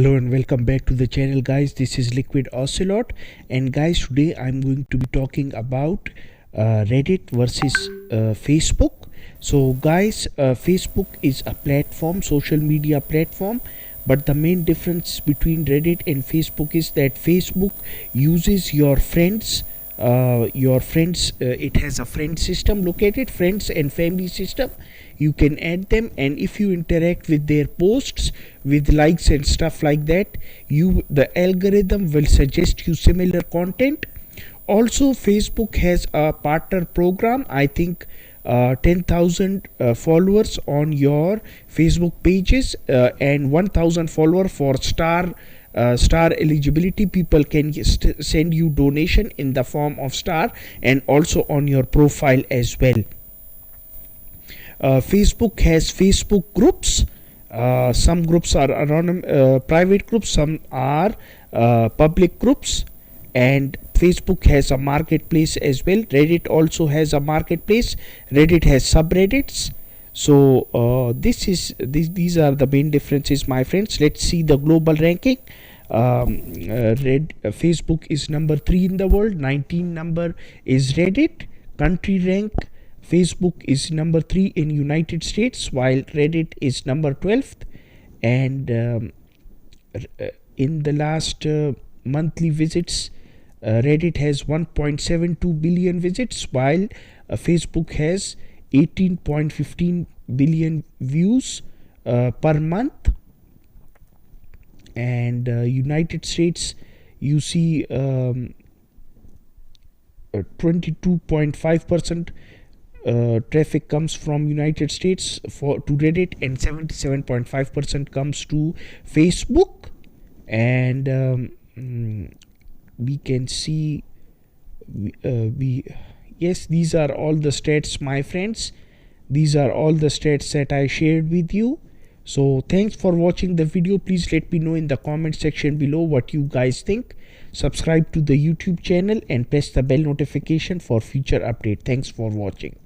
Hello and welcome back to the channel, guys. This is LiquidOcelot, and guys, today I'm going to be talking about Reddit versus Facebook. So guys, Facebook is a platform, social media platform, but the main difference between Reddit and Facebook is that Facebook uses your friends. It has a friend system located, friends and family system. You can add them, and if you interact with their posts with likes and stuff like that, the algorithm will suggest you similar content. Also, Facebook has a partner program. I think 10,000 followers on your Facebook pages and 1,000 followers for star eligibility. People can send you donation in the form of star, and also on your profile as well. Facebook has Facebook groups. Some groups are private groups, some are public groups, and Facebook has a marketplace as well. Reddit also has a marketplace. Reddit has subreddits. So these are the main differences, my friends. Let's see the global ranking. Facebook is number 3 in the world. 19 number is Reddit. Country rank, Facebook is number 3 in United States, while Reddit is number 12th. And in the last monthly visits, Reddit has 1.72 billion visits, while Facebook has 18.15 billion views per month. And United States, you see 22.5% traffic comes from United States to Reddit, and 77.5% comes to Facebook. And we can see yes, these are all the stats, my friends. These are all the stats that I shared with you. So thanks for watching the video. Please let me know in the comment section below what you guys think. Subscribe to the YouTube channel and press the bell notification for future update. Thanks for watching.